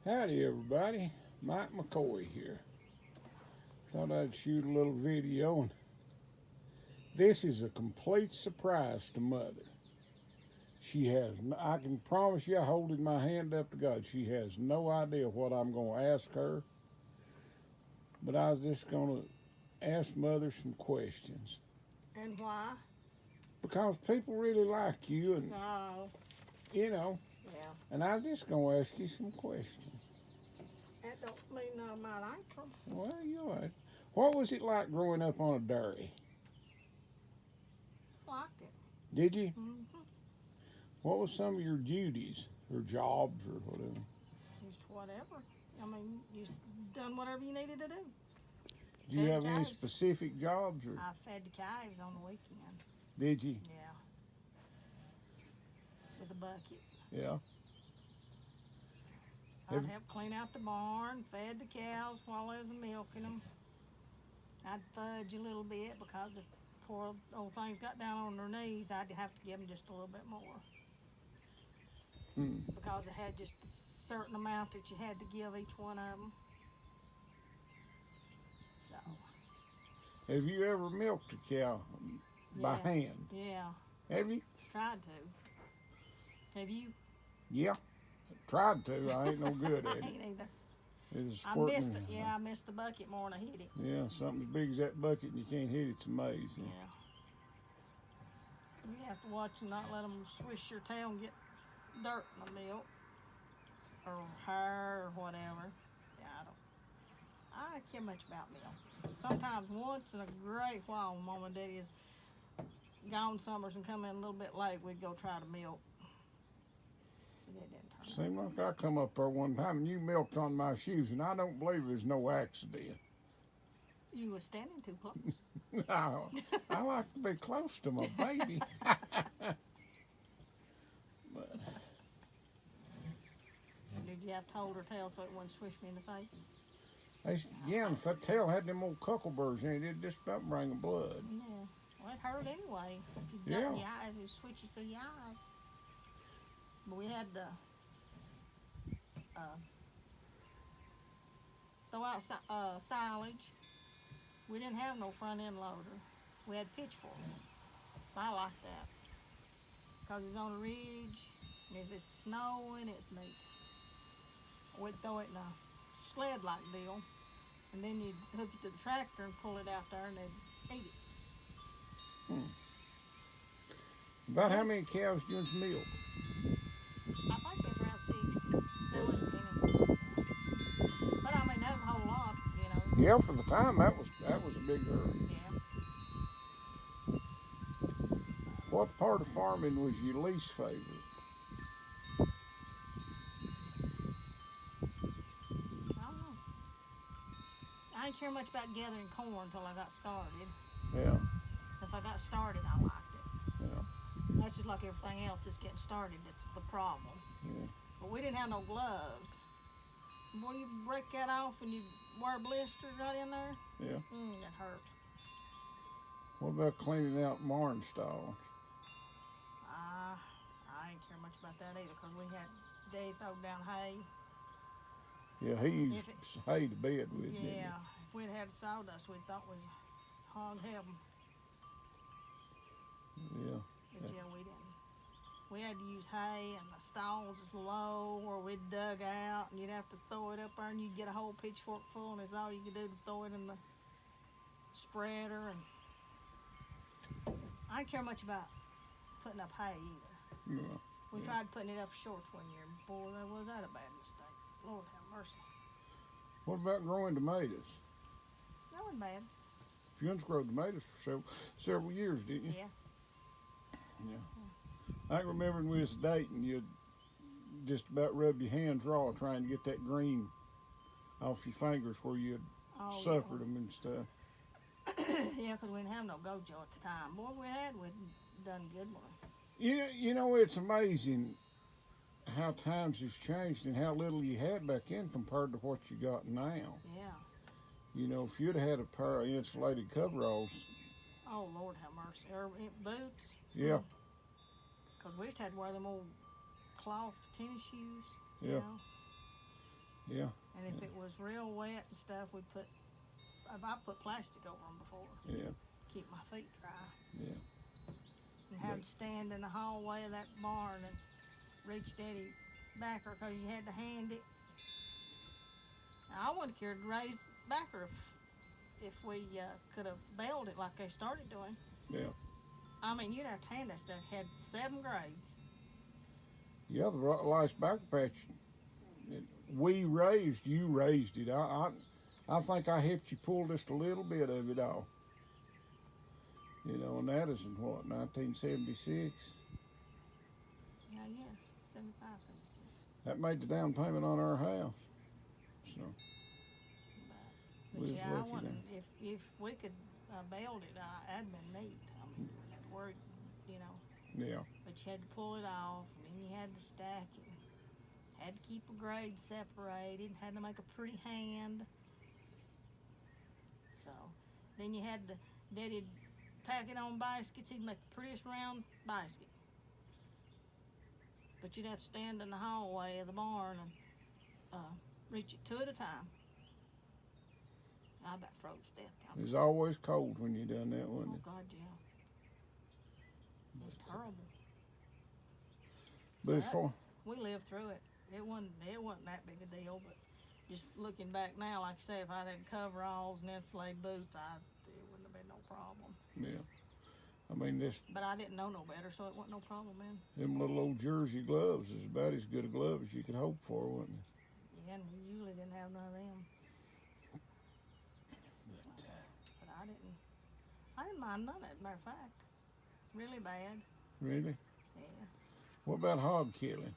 Howdy everybody, Mike McCoy here. Thought I'd shoot a little video, and this is a complete surprise to Mother. She has, I can promise you, holding my hand up to God, she has no idea what I'm going to ask her. But I was just going to ask Mother some questions. And why? Because people really like you, and Oh, you know, yeah. and I was just going to ask you some questions. That don't mean nothing about answer. Well, you're right. What was it like growing up on a dairy? Liked it. Did you? Mm-hmm. What was some of your duties or jobs or whatever? Just whatever. I mean, you done whatever you needed to do. Did you Fed have any calves. specific jobs or I fed the calves on the weekend. did you? Yeah. With a bucket. Yeah. I'd Have- help clean out the barn, fed the cows while I was milking them. I'd fudge a little bit because if poor old things got down on their knees, I'd have to give them just a little bit more. Because it had just a certain amount that you had to give each one of them. So, Have you ever milked a cow by Yeah. hand? yeah, Have you? tried to. Have you? Yeah. Tried to. I ain't no good I at it. ain't either. It's I squirting. missed it. Yeah, I missed the bucket more than I hit it. Yeah, something as big as that bucket and you can't hit it's amazing. Yeah. You have to watch and not let them swish your tail and get dirt in the milk or hair or whatever. Yeah, I don't care much about milk. Sometimes once in a great while, when Mom and Daddy is gone summers and come in a little bit late, we'd go try to milk. But it didn't turn Seemed like I come up there one time and you milked on my shoes, and I don't believe there's no accident. You were standing too close. I like to be close to my baby. But Did you have to hold her tail so it wouldn't swish me in the face? yeah, and if that tail had them old cuckleburrs in it, it'd just about bring the blood. Yeah. Well, it hurt anyway. If you got Yeah. in the eyes, it switches through your eyes. But we had to throw out silage. We didn't have no front end loader. We had pitchforks. I like that. Because it's on a ridge, and if it's snowing, it's neat. We'd throw it in a sled like deal, and then you'd hook it to the tractor and pull it out there, and they'd eat it. About how many cows do you milk? I think it's around 60. They wouldn't penny. But I mean, that's a whole lot, you know. Yeah, for the time that was a big herd. Yeah. What part of farming was your least favorite? I don't know. I didn't care much about gathering corn until I got started. Yeah, If I got started, I liked it. yeah, That's just like everything else, just getting started, that's the problem. yeah. But we didn't have no gloves. Boy, you break that off and you wear blisters right in there, Yeah. that hurt. What about cleaning out barn stalls? I ain't care much about that either, because we had Dave throw down hay. Yeah, he used If it- hay to bed with, didn't he? Yeah, if we'd had sawdust, we thought was hog heaven. Yeah. But yeah, we didn't. We had to use hay, and the stalls is low, or we'd dug out, and you'd have to throw it up there, and you'd get a whole pitchfork full, and that's all you could do to throw it in the spreader. And I didn't care much about putting up hay either. Yeah. We Yeah. tried putting it up shorts one year. Boy, was that a bad mistake. Lord have mercy. What about growing tomatoes? That wasn't bad. You grow tomatoes for several years, didn't you? Yeah. Yeah. I can remember when we was dating, you'd just about rub your hands raw trying to get that green off your fingers where you'd Oh, suckered them and stuff. yeah, because we didn't have no Gojo at the time. Boy, we had, we'd done good one. You know, it's amazing how times has changed and how little you had back then compared to what you got now. Yeah. You know, if you'd had a pair of insulated coveralls, Oh, Lord have mercy. Or boots. yeah, Because we used to have to wear them old cloth tennis shoes. You Yeah. know? Yeah. And if it was real wet and stuff, I put plastic over them before. Yeah. Keep my feet dry. Yeah. And have to stand in the hallway of that barn and reach Daddy backer because you had to hand it. I wouldn't care to raise backer if we could have bailed it like they started doing. Yeah. I mean, you'd have to hand that stuff. It had 7 grades. Yeah, the last back patch we raised, you raised it. I think I helped you pull just a little bit of it off. You know, and that is in what, 1976? Yeah, yes, 75, 76. That made the down payment on our house. So But we was yeah, I lucky wouldn't. there. If we could bailed it, that'd been neat. I mean, you wouldn't have to worry, you know. Yeah. But you had to pull it off, and then you had to stack it. Had to keep a grade separated. Had to make a pretty hand. So then you had to, Daddy'd pack it on baskets. He'd make the prettiest round basket. But you'd have to stand in the hallway of the barn and reach it 2 at a time. I about froze to death. It was always cold when you done that, wasn't Oh it? God, yeah. It's terrible. But as far We lived through it. It wasn't that big a deal, but just looking back now, like I say, if I'd had coveralls and insulated boots, it wouldn't have been no problem. yeah. I mean, But I didn't know no better, so it wasn't no problem then. them little old jersey gloves is about as good a glove as you could hope for, wasn't it? Yeah, and we usually didn't have none of them. But I didn't mind none of it, matter of fact. Really bad. Really? Yeah. What about hog killing?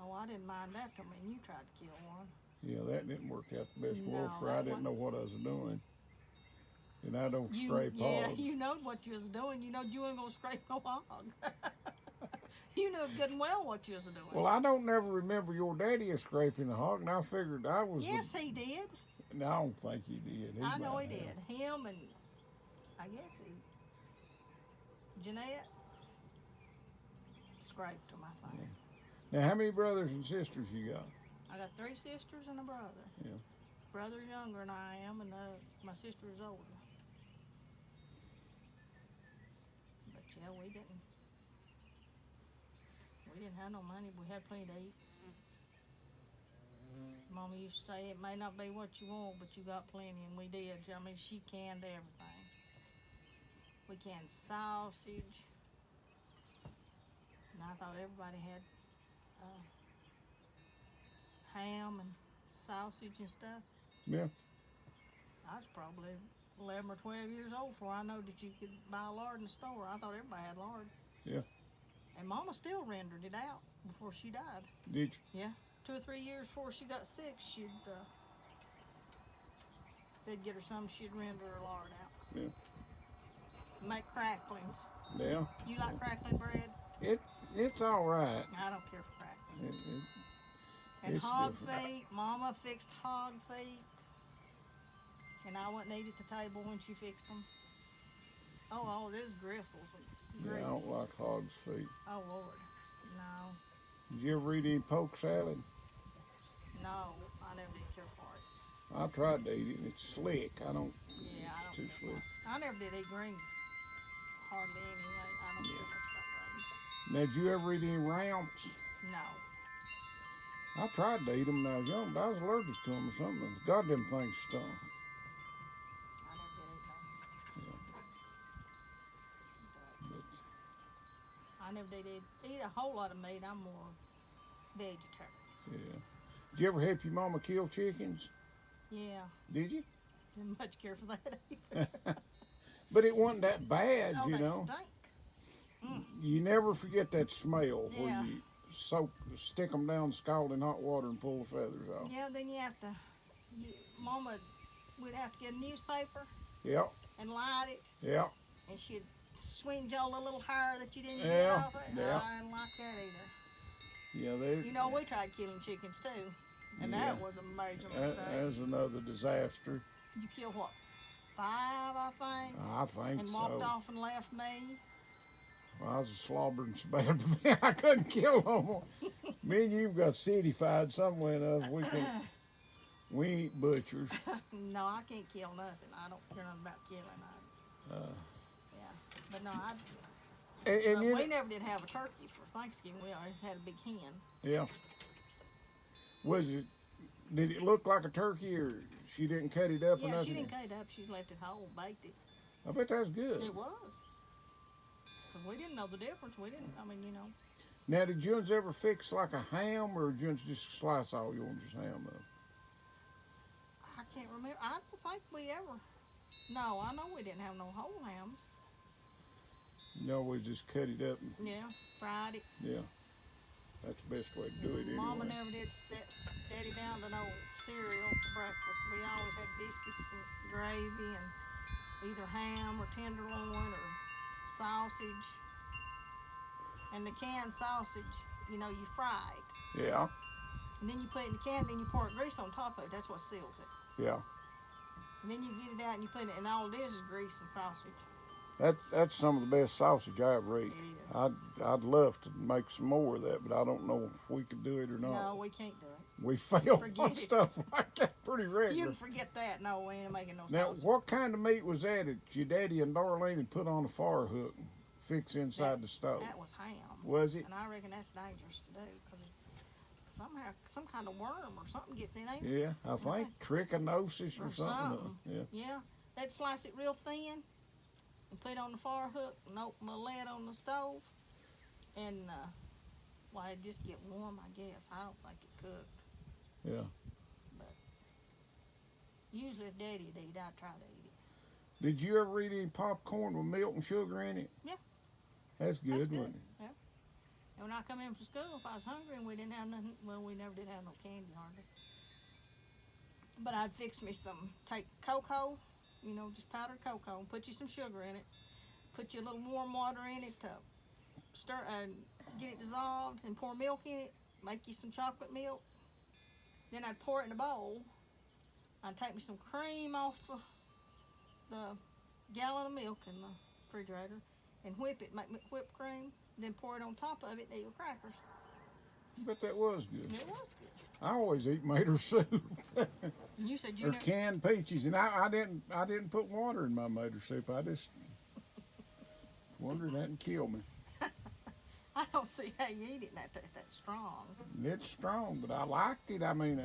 Oh, I didn't mind that till me and you tried to kill one. Yeah, that didn't work out the best No, for. I that didn't know what I was doing. And I don't You, scrape yeah, hogs. you know what you was doing. You know you weren't gonna scrape no hog. You knew good and well what you was doing. Well, I don't never remember your daddy a scraping a hog, and I figured I was. Yes, he did. No, I don't think he did. I know might he have. did. Him and I guess Jeanette scraped him, I think. Now, how many brothers and sisters you got? I got 3 sisters and a brother. Yeah. Brother's younger than I am, and my sister is older. But yeah, we didn't have no money. We had plenty to eat. Mama used to say it may not be what you want, but you got plenty, and we did. I mean, she canned everything. We canned sausage, and I thought everybody had ham and sausage and stuff. Yeah. I was probably 11 or 12 years old before I know that you could buy lard in the store. I thought everybody had lard. Yeah. And Mama still rendered it out before she died. Did you? Yeah. 2 or 3 years before she got sick, they'd get her some, she'd render her lard out. Yeah. Make cracklings. Yeah. You like crackling bread? It's all right. I don't care for crackling. And it's hog different. feet, Mama fixed hog feet. And I wouldn't eat at the table when she fixed them. Oh, there's gristles and Yeah, grease. I don't like hog's feet. Oh, Lord. No. Did you ever eat any poke salad? No, I never did care for it. I tried to eat it, and it's slick. I don't. Yeah, I don't Too care slick. for it. I never did eat greens. Hardly any. I don't care much about greens. Now, did you ever eat any ramps? No. I tried to eat them when I was young, but I was allergic to them or something. The goddamn things stung. I never did eat them. But, I never did eat a whole lot of meat. I'm more vegetarian. yeah. Did you ever help your mama kill chickens? Yeah. Did you? Didn't much care for that either. But it wasn't that bad, Oh, you they know. stink. You never forget that smell Yeah. where you stick them down scalding hot water and pull the feathers off. Yeah, then you have to, Mama, we'd have to get a newspaper Yep, and light it, yep. and she'd swing all the little hair that you didn't get Yeah, off it. yeah. I didn't like that either. Yeah, they. You know, we tried killing chickens too, and Yeah. that was a major mistake. That's another disaster. You killed what? 5, I think, I think and walked so. off and left me. Well, I was slobbering so bad, but then I couldn't kill no more. Me and you've got cityfied somewhere else. We ain't butchers. No, I can't kill nothing. I don't care nothing about killing. Yeah, but no, And we never did have a turkey for Thanksgiving. We always had a big hen. yeah. Was it? Did it look like a turkey, or she didn't cut it up or Yeah, nothing? she didn't cut it up. She left it whole, baked it. I bet that's good. It was. Cause we didn't know the difference. We didn't. I mean, you know. Now, did you ever fix like a ham, or did you just slice all yours ham up? I can't remember. I don't think we ever. No, I know we didn't have no whole hams. You always just cut it up. And, Yeah, fried it. yeah, that's the best way to do it anyway. Mama never did set Daddy down to no cereal for breakfast. We always had biscuits and gravy and either ham or tenderloin or sausage. And the canned sausage, you know, you fry it. Yeah, And then you put it in the can, then you pour grease on top of it. That's what seals it. yeah. And then you get it out and you put it, and all it is grease and sausage. That's some of the best sausage I ever ate. It is. I'd love to make some more of that, but I don't know if we could do it or not. No, we can't do it. We fail Forget on it. stuff like that pretty You regular. can forget that. No, we ain't making no Now, sausage. what kind of meat was that your daddy and Darlene had put on a fire hook and fix inside the stove? That was ham. Was it? And I reckon that's dangerous to do because somehow some kind of worm or something gets in it. Yeah, I think trichinosis or something. Yeah. Yeah. They'd slice it real thin and put it on the fire hook and open the lid on the stove. And, well, it'd just get warm, I guess. I don't think it cooked. Yeah. But usually if Daddy'd eat, I'd try to eat it. Did you ever eat any popcorn with milk and sugar in it? Yeah. That's good, That's good. wasn't it? Yeah. And when I come in from school, if I was hungry and we didn't have nothing, well, we never did have no candy hardly. But I'd fix me take cocoa, you know, just powdered cocoa, and put you some sugar in it. Put you a little warm water in it to stir and get it dissolved, and pour milk in it. Make you some chocolate milk. Then I'd pour it in a bowl. I'd take me some cream off the gallon of milk in the refrigerator and whip it, make whipped cream. Then pour it on top of it and eat with crackers. But that was good. It was good. I always eat mater soup And you said you or never. canned peaches, and I didn't put water in my mater soup. I just wondered that and kill me. I don't see how you eat it that strong. It's strong, but I liked it. I mean,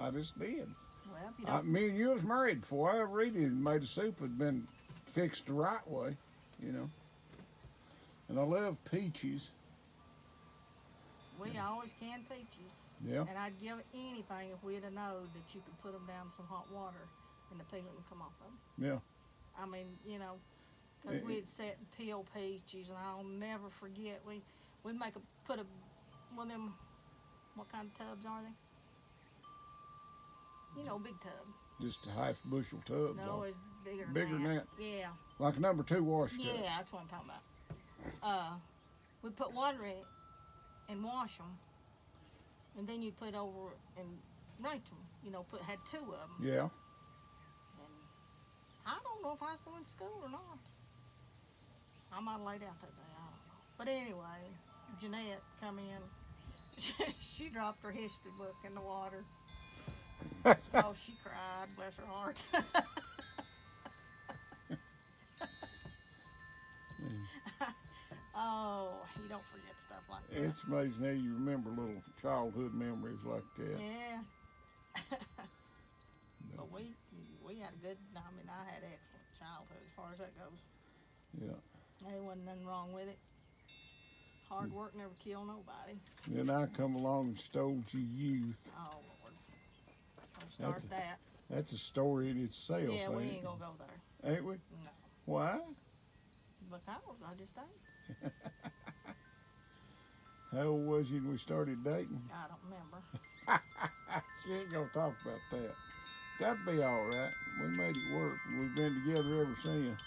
I just did. Well, if you don't. Me and you was married before I ever eat it. Mater soup had been fixed the right way, you know. And I love peaches. We always canned peaches. Yeah. And I'd give anything if we'd have known that you could put them down in some hot water and the peel would come off of them. Yeah. I mean, you know, 'cause Eh, we'd sit and peel peaches, and I'll never forget. We'd put one of them, what kind of tubs are they? You know, big tub. Just a half bushel tubs. No, it's bigger than Bigger than that? Yeah. Like a number 2 wash tub. Yeah, that's what I'm talking about. We'd put water in it and wash them, and then you'd put over and range them. You know, had 2 of them. Yeah. And I don't know if I was going to school or not. I might have laid out that day. I don't know. But anyway, Jeanette come in. She dropped her history book in the water. Oh, she cried. Bless her heart. Oh, you don't forget stuff like that. It's amazing how you remember little childhood memories like that. Yeah. But we had a good, I mean, I had excellent childhood as far as that goes. Yeah. There wasn't nothing wrong with it. Hard work never killed nobody. Then I come along and stole your youth. Oh, Lord. Don't start that. That's a story in itself. Yeah, we ain't gonna go there. Ain't we? No. Why? Because I just ain't. How old was you when we started dating? I don't remember. She ain't gonna talk about that. That'd be all right. We made it work. We've been together ever since.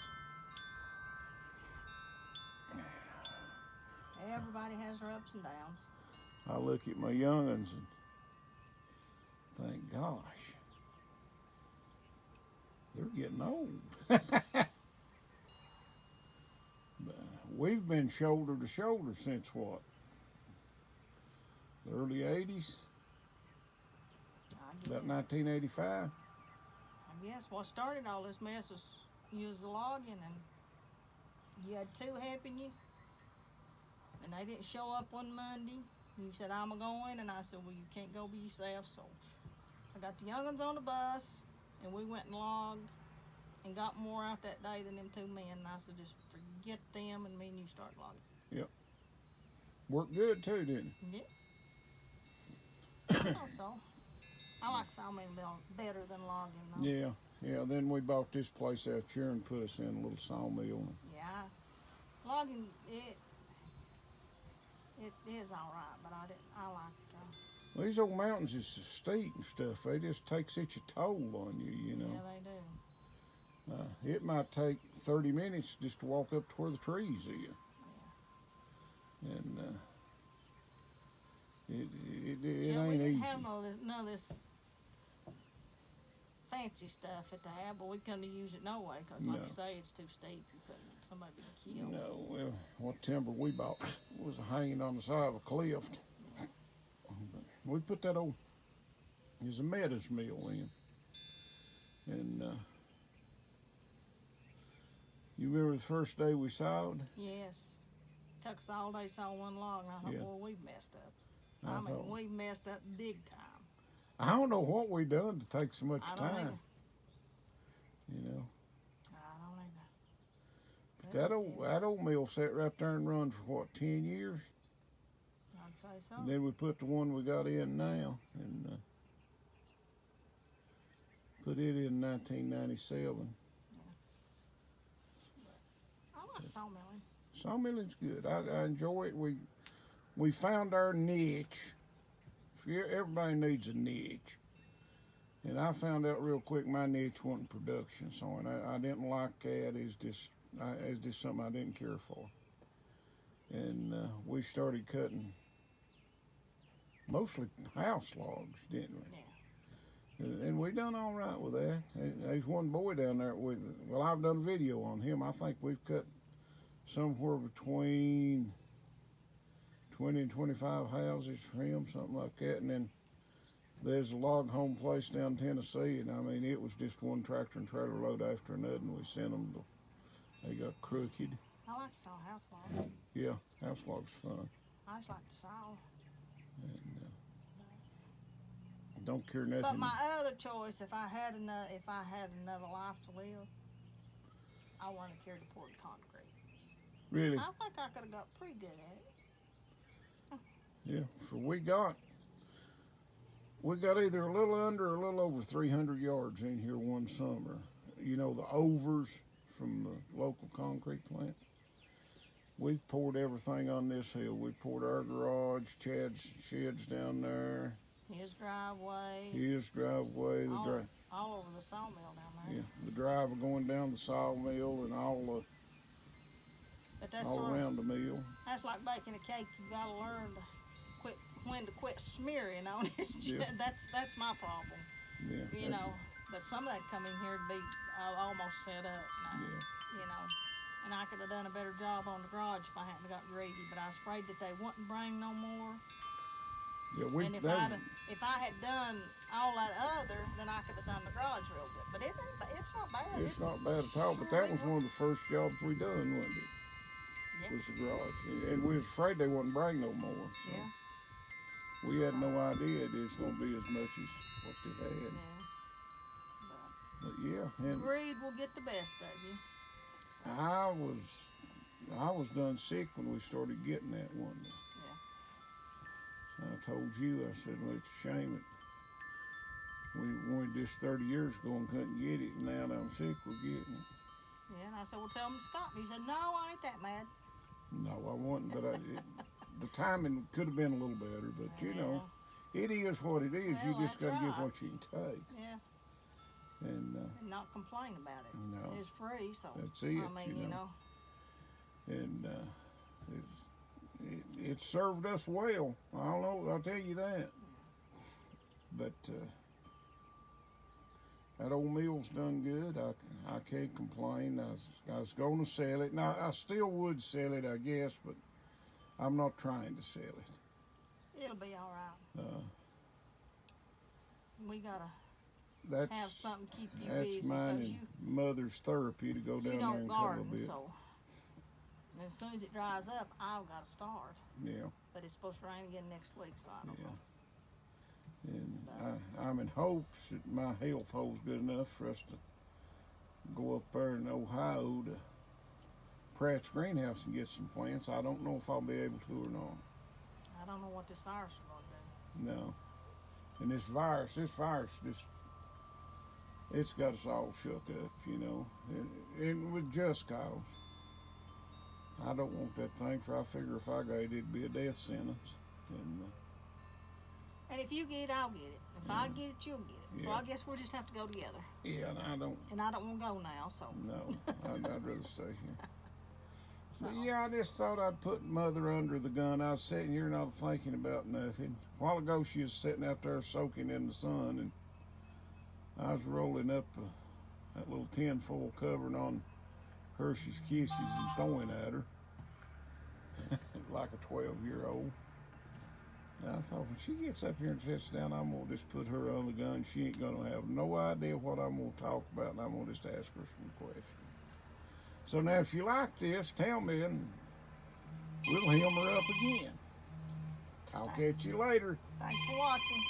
Everybody has their ups and downs. I look at my young'uns and think, gosh, they're getting old. But we've been shoulder to shoulder since what? The early 80s? About 1985? I guess what started all this mess was you was logging and you had two helping you and they didn't show up one Monday. You said, I'm going, and I said, well, you can't go by yourself, so I got the young ones on the bus and we went and logged and got more out that day than them two men, and I said, just forget them and me and you start logging. Yep. Worked good too, didn't it? Yeah. Also, I like sawmilling better than logging though. Yeah, yeah. Then we bought this place out here and put us in a little sawmill. Yeah, logging it is all right, but I like. These old mountains is so steep and stuff. They just take such a toll on you, you know. Yeah, they do. It might take 30 minutes just to walk up to where the trees is. Yeah. And it Yeah, we ain't didn't easy. have none of this fancy stuff at the house, but we couldn't use it no way, because like No. you say, it's too steep. You couldn't, somebody be killed. No, well, what timber we bought was hanging on the side of a cliff. We put that old, there's a Meadows mill in. And you remember the first day we sawed? Yes. Took us all day saw one log, and I thought, Yeah. boy, we've messed up. I I mean, thought- we messed up big time. I don't know what we done to take so much I don't time. either. You know, I don't either. but that old mill sat right there and run for what, 10 years? I'd say so. And then we put the one we got in now, and put it in 1997. I like sawmilling. Sawmilling's good. I enjoy it. We found our niche. Everybody needs a niche, and I found out real quick my niche wasn't production sawing. I didn't like that. It's just something I didn't care for. And we started cutting mostly house logs, didn't we? Yeah. And we done all right with that. There's one boy down there with. Well, I've done a video on him. I think we've cut somewhere between 20 and 25 houses for him, something like that. And then there's a log home place down in Tennessee, and I mean, it was just one tractor and trailer load after another, and we sent them they got crooked. I like to saw house logs. Yeah, house logs fun. I just like to saw. And don't care nothing. But my other choice, if I had another life to live, I want to carry the poured concrete. Really? I think I could have got pretty good at it. Yeah, for we got either a little under or a little over 300 yards in here one summer. You know, the overs from the local concrete plant. We poured everything on this hill. We poured our garage, Chad's sheds down there, His driveway, his driveway, all over the sawmill down there. the driver going down the sawmill, and But that's all sort of, around the mill. that's like baking a cake. You gotta learn to when to quit smearing on it. Yeah. That's my problem. Yeah, You know, but some of that come in here to be almost set up now. Yeah. You know, and I could have done a better job on the garage if I hadn't got greedy. But I was afraid that they wouldn't bring no more. Yeah, And if I had done all that other, then I could have done the garage real good. But it's not bad. it's not bad at all. But that was one of the first jobs we done, wasn't it? Yeah. Was the garage, and we was afraid they wouldn't bring no more. So Yeah. we had no idea it was going to be as much as what they had. Yeah. But yeah, But and greed will get the best of you. I was done sick when we started getting that one. Yeah. I told you, I said, well, it's a shame that we wanted this 30 years ago and couldn't get it, and now that I'm sick, we're getting it. Yeah, and I said, well, tell them to stop. He said, no, I ain't that mad. No, I wasn't, but the timing could have been a little better, but you know, it is what it is. Well, You just got that's to get right. what you can take. Yeah, And and not complain about it. No. It's free, so. That's it, I mean, you you know. know. and it served us well. I don't know, I'll tell you that. But That old mill's done good. I can't complain. I was going to sell it. Now, I still would sell it, I guess, but I'm not trying to sell it. It'll be all right. We gotta That's have something to keep you that's busy mine because and Mother's therapy to go down you there don't and cut a garden, bit. so. And as soon as it dries up, I've got to start. Yeah, But it's supposed to rain again next week, so I don't yeah. know. And I'm in hopes that my health holds good enough for us to go up there in Ohio to Pratt's greenhouse and get some plants. I don't know if I'll be able to or not. I don't know what this virus is going to do. No. And this virus just, it's got us all shook up, you know. And with just cause. I don't want that thing, for I figure if I got it, it'd be a death sentence. And if you get it, I'll get it. If I get it, you'll get it. So Yeah. I guess we'll just have to go together. Yeah, and I don't, And I don't want to go now, so. no, I'd rather stay here. So. But yeah, I just thought I'd put Mother under the gun. I was sitting here not thinking about nothing. A while ago, she was sitting out there soaking in the sun, and I was rolling up that little tinfoil covering on Hershey's Kisses and throwing at her like a 12-year-old. And I thought, when she gets up here and sits down, I'm going to just put her on the gun. She ain't going to have no idea what I'm going to talk about, and I'm going to just ask her some questions. So now, if you like this, tell me, and we'll hem her up again. Talk at you later. Thanks for watching.